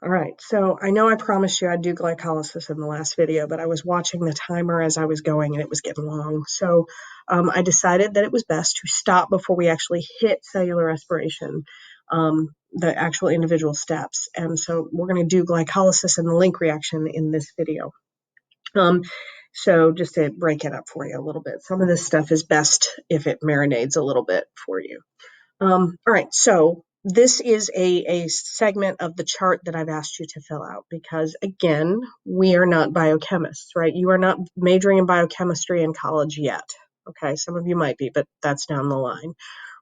All right, so I know I promised you I'd do glycolysis in the last video, but I was watching the timer as I was going and it was getting long. So I decided that it was best to stop before we actually hit cellular respiration, the actual individual steps. And so we're going to do glycolysis and the link reaction in this video. So just to break it up for you a little bit, some of this stuff is best if it marinades a little bit for you. All right, so this is a segment of the chart that I've asked you to fill out because, again, we are not biochemists, right? You are not majoring in biochemistry in college yet. Okay, some of you might be, but that's down the line.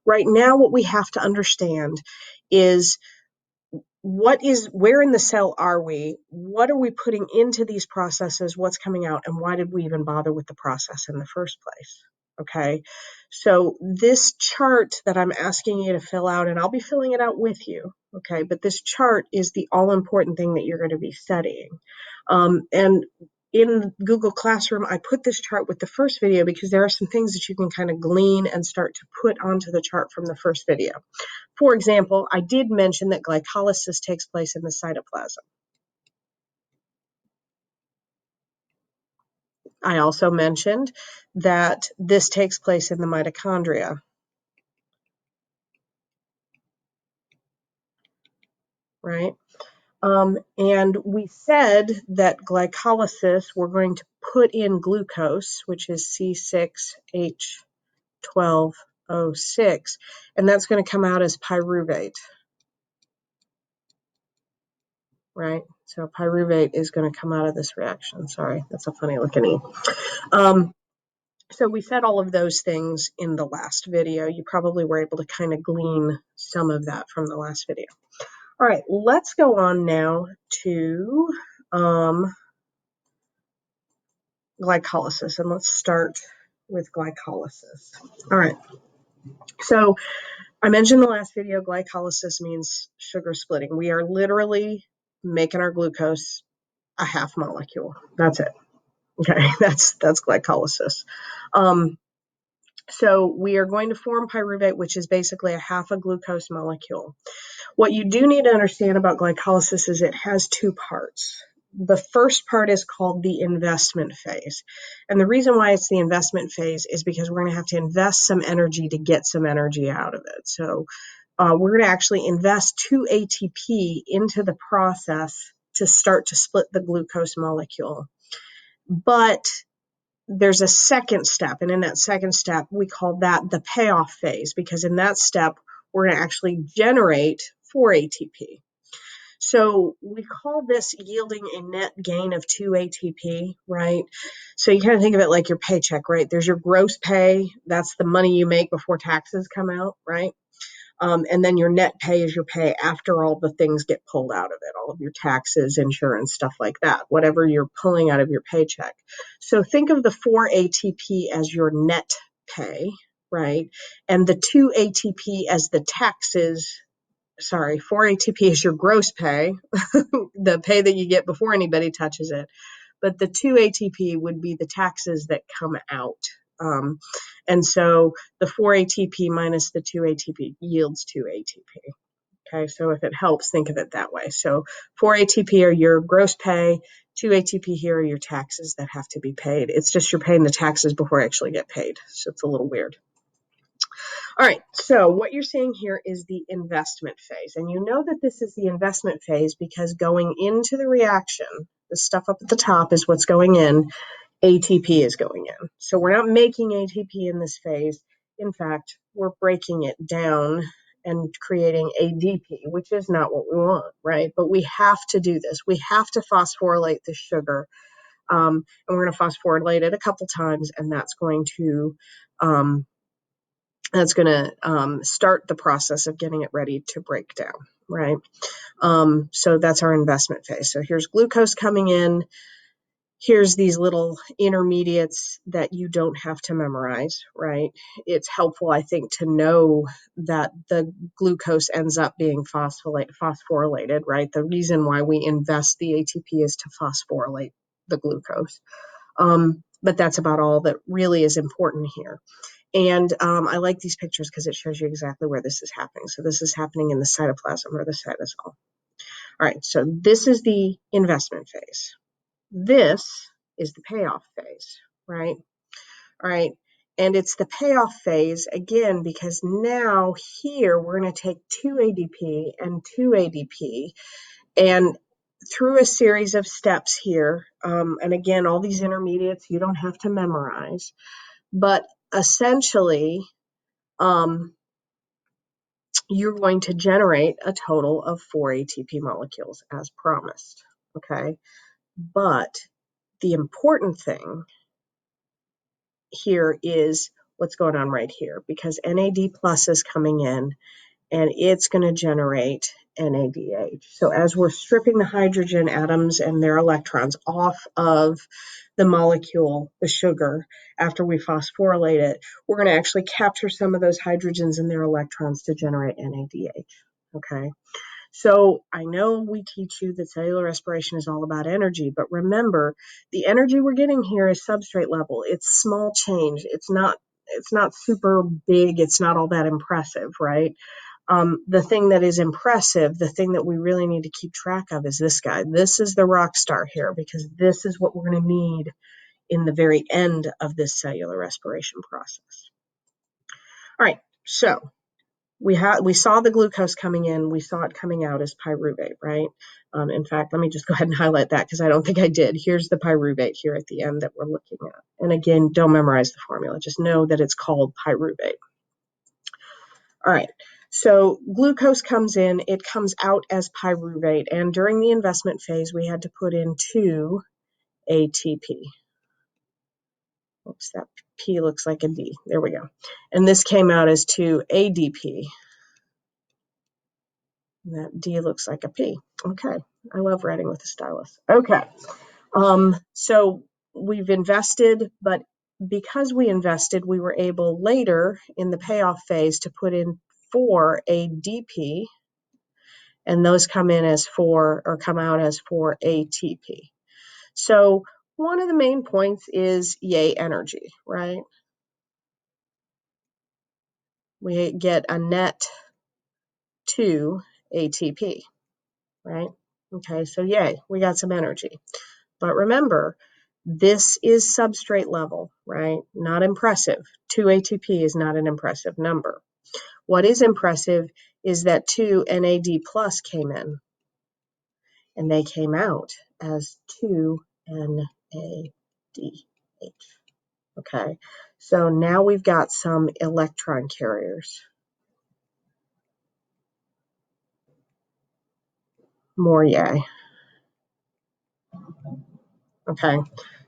Right now, what we have to understand is where in the cell are we? What are we putting into these processes? What's coming out? And why did we even bother with the process in the first place? Okay, so this chart that I'm asking you to fill out, and I'll be filling it out with you, okay, but this chart is the all-important thing that you're going to be studying. And in Google Classroom, I put this chart with the first video because there are some things that you can kind of glean and start to put onto the chart from the first video. For example, I did mention that glycolysis takes place in the cytoplasm. I also mentioned that this takes place in the mitochondria. Right? And we said that glycolysis, we're going to put in glucose, which is C6H12O6, and that's going to come out as pyruvate. Right? So pyruvate is going to come out of this reaction. Sorry, that's a funny looking E. So we said all of those things in the last video. You probably were able to kind of glean some of that from the last video. All right, let's go on now to glycolysis, and let's start with glycolysis. All right, so I mentioned in the last video, glycolysis means sugar splitting. We are literally making our glucose a half molecule. That's it. Okay, that's glycolysis. So we are going to form pyruvate, which is basically a half a glucose molecule. What you do need to understand about glycolysis is it has two parts. The first part is called the investment phase. And the reason why it's the investment phase is because we're going to have to invest some energy to get some energy out of it. So we're going to actually invest 2 ATP into the process to start to split the glucose molecule. But there's a second step, and in that second step, we call that the payoff phase, because in that step, we're going to actually generate 4 ATP. So we call this yielding a net gain of 2 ATP, right? So you kind of think of it like your paycheck, right? There's your gross pay. That's the money you make before taxes come out, right? And then your net pay is your pay after all the things get pulled out of it, all of your taxes, insurance, stuff like that, whatever you're pulling out of your paycheck. So think of the 4 ATP as your net pay, right? And the 2 ATP as the taxes. Sorry, 4 ATP is your gross pay, the pay that you get before anybody touches it. But the 2 ATP would be the taxes that come out. And so the 4 ATP minus the 2 ATP yields 2 ATP. Okay, so if it helps, think of it that way. So 4 ATP are your gross pay, 2 ATP here are your taxes that have to be paid. It's just you're paying the taxes before you actually get paid. So it's a little weird. All right, so what you're seeing here is the investment phase. And you know that this is the investment phase because going into the reaction, the stuff up at the top is what's going in, ATP is going in. So we're not making ATP in this phase. In fact, we're breaking it down and creating ADP, which is not what we want, right? But we have to do this. We have to phosphorylate the sugar. And we're going to phosphorylate it a couple times, and that's going to start the process of getting it ready to break down, right? So that's our investment phase. So here's glucose coming in. Here's these little intermediates that you don't have to memorize, right? It's helpful, I think, to know that the glucose ends up being phosphorylated, right? The reason why we invest the ATP is to phosphorylate the glucose. But that's about all that really is important here. And I like these pictures because it shows you exactly where this is happening. So this is happening in the cytoplasm or the cytosol. All right, so this is the investment phase. This is the payoff phase, right? All right, and it's the payoff phase, again, because now here we're going to take 2 ADP and 2 ADP, and through a series of steps here, and again, all these intermediates you don't have to memorize, but essentially, you're going to generate a total of 4 ATP molecules as promised, okay? But the important thing here is what's going on right here, because NAD plus is coming in and it's going to generate NADH. So as we're stripping the hydrogen atoms and their electrons off of the molecule, the sugar, after we phosphorylate it, we're going to actually capture some of those hydrogens and their electrons to generate NADH, okay? So I know we teach you that cellular respiration is all about energy, but remember, the energy we're getting here is substrate level. It's small change. It's not super big. It's not all that impressive, right? The thing that is impressive, the thing that we really need to keep track of is this guy. This is the rock star here, because this is what we're going to need in the very end of this cellular respiration process. All right, so we saw the glucose coming in. We saw it coming out as pyruvate, right? In fact, let me just go ahead and highlight that because I don't think I did. Here's the pyruvate here at the end that we're looking at. And again, don't memorize the formula. Just know that it's called pyruvate. All right, so glucose comes in, it comes out as pyruvate, and during the investment phase, we had to put in 2 ATP. Oops, that P looks like a D. There we go. And this came out as 2 ADP. And that D looks like a P. Okay, I love writing with a stylus. Okay, so we've invested, but because we invested, we were able later in the payoff phase to put in 4 ADP, and those come in as 4, or come out as 4 ATP. So one of the main points is yay energy, right? We get a net 2 ATP, right? Okay, so yay, we got some energy. But remember, this is substrate level, right? Not impressive. 2 ATP is not an impressive number. What is impressive is that 2 NAD plus came in, and they came out as 2 NADH. Okay, so now we've got some electron carriers. More yay. Okay,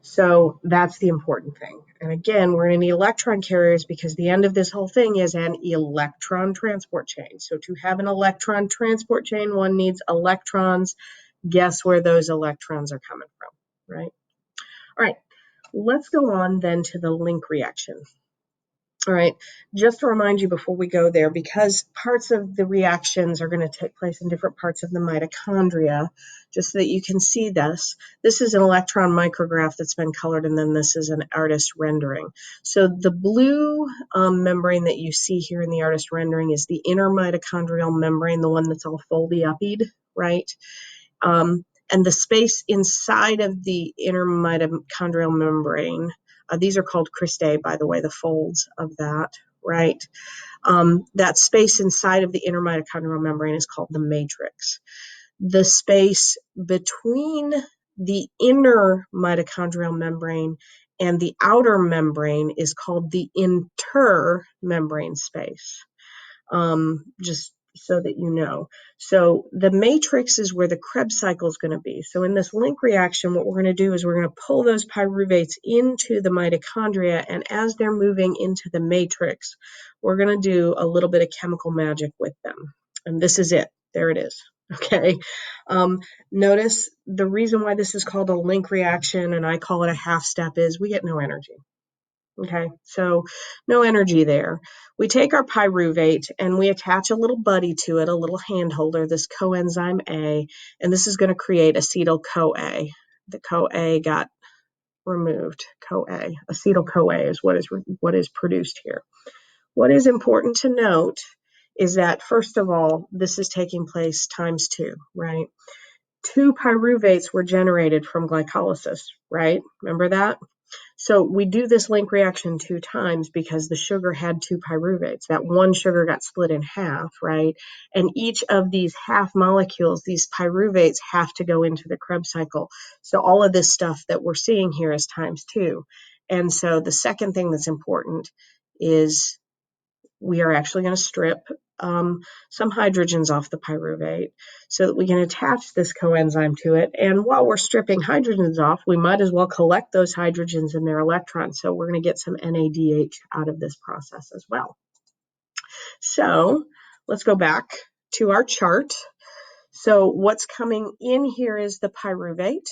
so that's the important thing. And again, we're going to need electron carriers because the end of this whole thing is an electron transport chain. So to have an electron transport chain, one needs electrons. Guess where those electrons are coming from, right? All right, let's go on then to the link reaction. All right, just to remind you before we go there, because parts of the reactions are going to take place in different parts of the mitochondria, just so that you can see this. This is an electron micrograph that's been colored, and then this is an artist rendering. So the blue membrane that you see here in the artist rendering is the inner mitochondrial membrane, the one that's all foldy-uppied, right? And the space inside of the inner mitochondrial membrane, these are called cristae, by the way, the folds of that, right? That space inside of the inner mitochondrial membrane is called the matrix. The space between the inner mitochondrial membrane and the outer membrane is called the intermembrane space. Just so that you know. So the matrix is where the Krebs cycle is going to be. So in this link reaction, what we're going to do is we're going to pull those pyruvates into the mitochondria, and as they're moving into the matrix, we're going to do a little bit of chemical magic with them. And this is it. There it is. Okay. Notice the reason why this is called a link reaction, and I call it a half step, is we get no energy. Okay, so no energy there. We take our pyruvate and we attach a little buddy to it, a little hand holder, this coenzyme A, and this is going to create acetyl-CoA. The CoA got removed. CoA, acetyl-CoA is what is produced here. What is important to note is that, first of all, this is taking place times 2, right? 2 pyruvates were generated from glycolysis, right? Remember that? So we do this link reaction 2 times because the sugar had 2 pyruvates. That one sugar got split in half, right? And each of these half molecules, these pyruvates, have to go into the Krebs cycle. So all of this stuff that we're seeing here is times 2. And so the second thing that's important is we are actually going to strip some hydrogens off the pyruvate so that we can attach this coenzyme to it. And while we're stripping hydrogens off, we might as well collect those hydrogens and their electrons. So we're going to get some NADH out of this process as well. So let's go back to our chart. So what's coming in here is the pyruvate.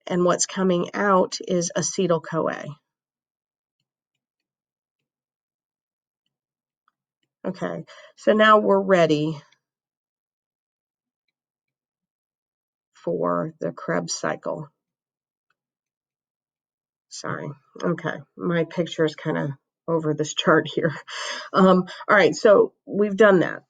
And what's coming out is acetyl-CoA. Okay, so now we're ready for the Krebs cycle. Sorry. Okay, my picture is kind of over this chart here. All right, so we've done that.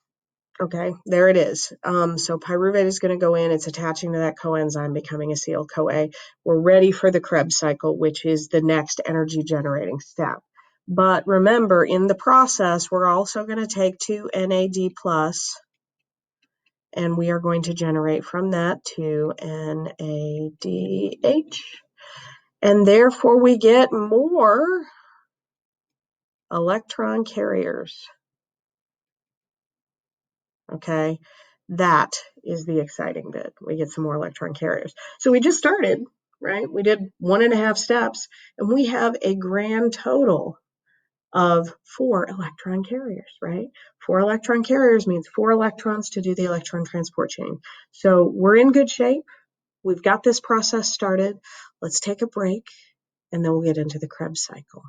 Okay, there it is. So pyruvate is going to go in. It's attaching to that coenzyme, becoming acetyl-CoA. We're ready for the Krebs cycle, which is the next energy generating step. But remember, in the process, we're also going to take 2 NAD+, and we are going to generate from that 2 NADH. And therefore, we get more electron carriers. Okay, that is the exciting bit. We get some more electron carriers. So we just started, right? We did 1.5 steps, and we have a grand total of 4 electron carriers, right? 4 electron carriers means 4 electrons to do the electron transport chain. So we're in good shape. We've got this process started. Let's take a break, and then we'll get into the Krebs cycle.